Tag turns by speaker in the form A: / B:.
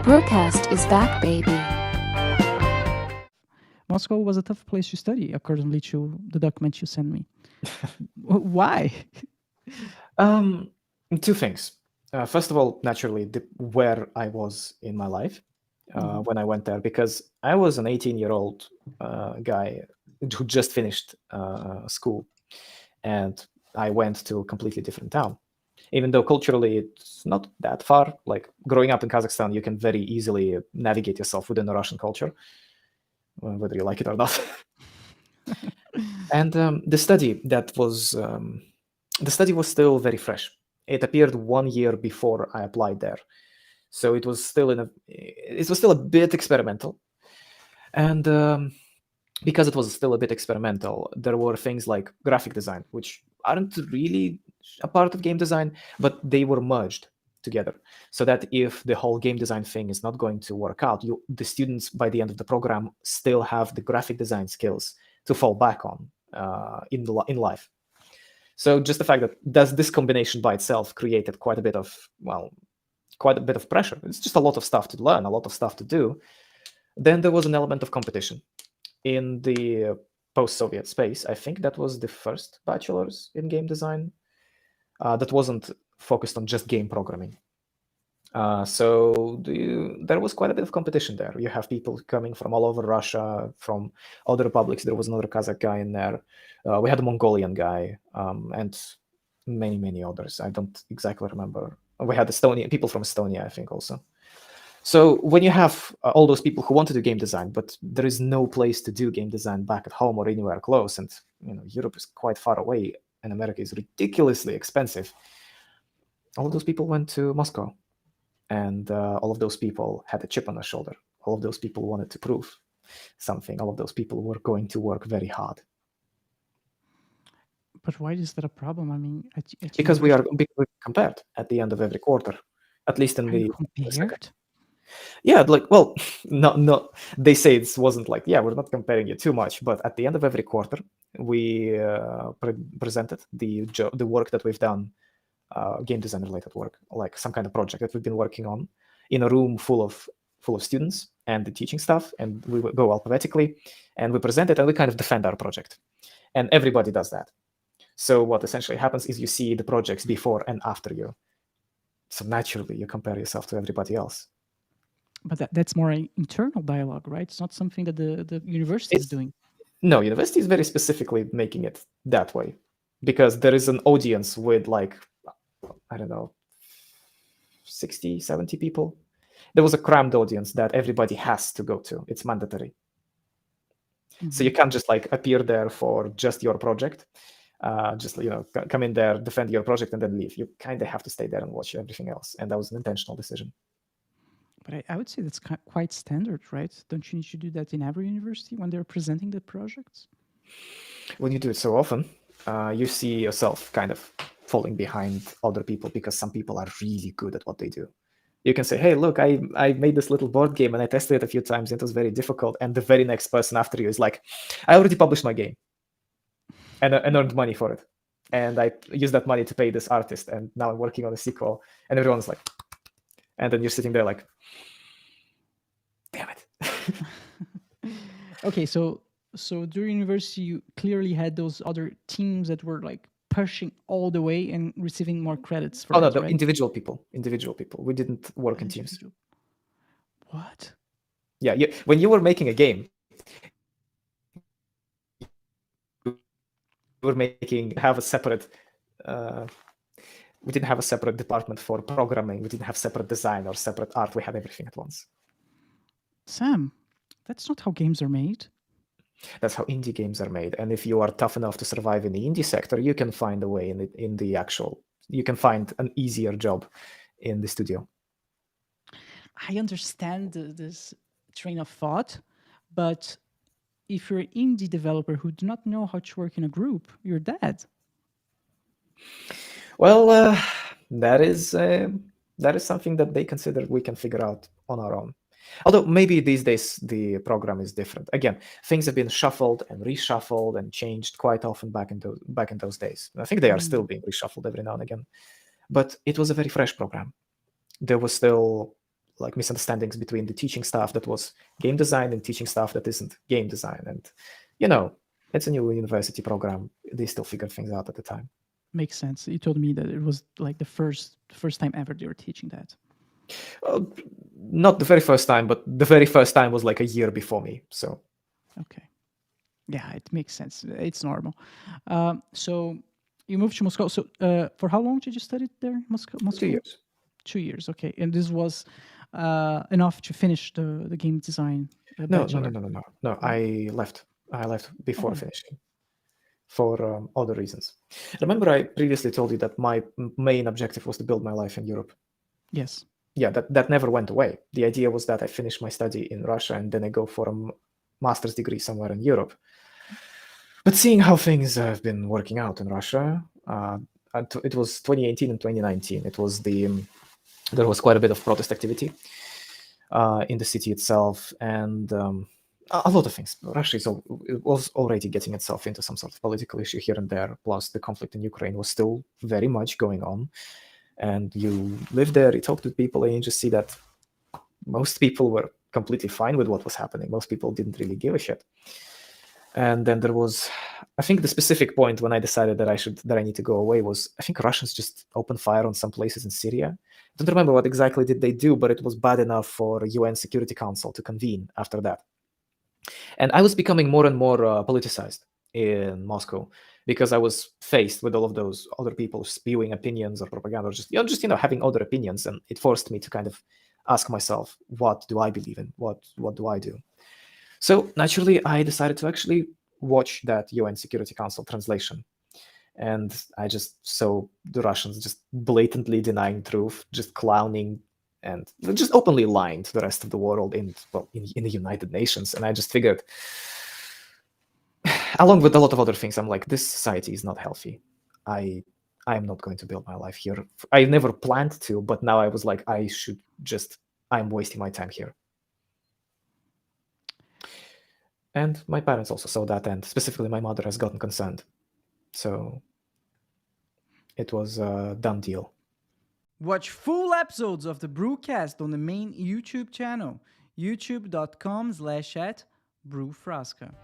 A: BRUCAST is back, baby.
B: Moscow was a tough place to study, according to the document you sent me. Why?
C: Two things. First of all, naturally, where I was in my life when I went there, because I was an 18-year-old guy who just finished school, and I went to a completely different town. Even though culturally it's not that far, like growing up in Kazakhstan, you can very easily navigate yourself within the Russian culture, whether you like it or not. And the study was still very fresh. It appeared 1 year before I applied there, so it was still a bit experimental. And because it was still a bit experimental, there were things like graphic design, which aren't really a part of game design, but they were merged together, so that if the whole game design thing is not going to work out, the students by the end of the program still have the graphic design skills to fall back on in life. So just the fact that this combination by itself created quite a bit of pressure. It's just a lot of stuff to learn, a lot of stuff to do. Then there was an element of competition in the post-Soviet space. I think that was the first bachelor's in game design that wasn't focused on just game programming. So there was quite a bit of competition there. You have people coming from all over Russia, from other republics. There was another Kazakh guy in there. We had a Mongolian guy, and many, many others. I don't exactly remember. We had people from Estonia, I think, also. So when you have all those people who want to do game design, but there is no place to do game design back at home or anywhere close, and Europe is quite far away, and America is ridiculously expensive, all of those people went to Moscow. And all of those people had a chip on their shoulder. All of those people wanted to prove something. All of those people were going to work very hard.
B: But why is that a problem? I mean,
C: because we are compared at the end of every quarter, at least in the
B: compared.
C: Yeah, no. They say it wasn't like, we're not comparing you too much, but at the end of every quarter, we presented the work that we've done. Game design related work, like some kind of project that we've been working on, in a room full of students and the teaching staff, and we go alphabetically and we present it and we kind of defend our project, and everybody does that. So what essentially happens is you see the projects before and after you, so naturally you compare yourself to everybody else.
B: But that's more an internal dialogue, right? It's not something that the university is doing.
C: No, university is very specifically making it that way, because there is an audience with I don't know, 60, 70 people. There was a crammed audience that everybody has to go to. It's mandatory. Mm-hmm. So you can't just appear there for just your project, come in there, defend your project, and then leave. You kind of have to stay there and watch everything else. And that was an intentional decision.
B: But I would say that's quite standard, right? Don't you need to do that in every university when they're presenting the projects?
C: When you do it so often, you see yourself kind of falling behind other people, because some people are really good at what they do. You can say, hey, look, I made this little board game and I tested it a few times. It was very difficult. And the very next person after you is like, I already published my game and earned money for it. And I used that money to pay this artist. And now I'm working on a sequel. And everyone's like, and then you're sitting there like, damn it.
B: Okay, so during university, you clearly had those other teams that were pushing all the way and receiving more credits for
C: right?
B: Individual
C: people. We didn't work in teams.
B: What?
C: Yeah, when you were making a game, you were have a separate we didn't have a separate department for programming. We didn't have separate design or separate art. We had everything at once.
B: Sam, that's not how games are made.
C: That's how indie games are made. And if you are tough enough to survive in the indie sector, you can find a way you can find an easier job in the studio.
B: I understand this train of thought, but if you're an indie developer who do not know how to work in a group, you're dead.
C: Well, that is something that they consider we can figure out on our own. Although maybe these days the program is different. Again, things have been shuffled and reshuffled and changed quite often back in those days. I think they are still being reshuffled every now and again. But it was a very fresh program. There was still like misunderstandings between the teaching staff that was game design and teaching staff that isn't game design. And it's a new university program. They still figure things out at the time.
B: Makes sense. You told me that it was like the first time ever they were teaching that.
C: Not the very first time, but the very first time was like a year before me. So
B: Okay. Yeah, it makes sense. It's normal. So you moved to Moscow. So for how long did you study there in Moscow?
C: 2 years.
B: 2 years. Okay. And this was enough to finish the game design bachelor?
C: No. I left before finishing for other reasons. Remember, I previously told you that my main objective was to build my life in Europe.
B: Yes.
C: Yeah, that never went away. The idea was that I finish my study in Russia and then I go for a master's degree somewhere in Europe. But seeing how things have been working out in Russia, it was 2018 and 2019. It was there was quite a bit of protest activity in the city itself, and a lot of things. Russia was already getting itself into some sort of political issue here and there. Plus, the conflict in Ukraine was still very much going on. And you live there, you talk to people, and you just see that most people were completely fine with what was happening. Most people didn't really give a shit. And then there was, I think the specific point when I decided that I need to go away was, I think Russians just opened fire on some places in Syria. I don't remember what exactly did they do, but it was bad enough for UN Security Council to convene after that. And I was becoming more and more politicized in Moscow because I was faced with all of those other people spewing opinions or propaganda, or just having other opinions, and it forced me to kind of ask myself, what do I believe in? What do I do? So naturally, I decided to actually watch that UN Security Council translation. And I just saw the Russians just blatantly denying truth, just clowning, and just openly lying to the rest of the world in the United Nations. And I just figured, along with a lot of other things, I'm like, this society is not healthy. I am not going to build my life here. I never planned to, but now I was like, I'm wasting my time here. And my parents also saw that, and specifically my mother has gotten consent. So it was a done deal.
D: Watch full episodes of the BRUCAST on the main YouTube channel, youtube.com/@BrewFrasca.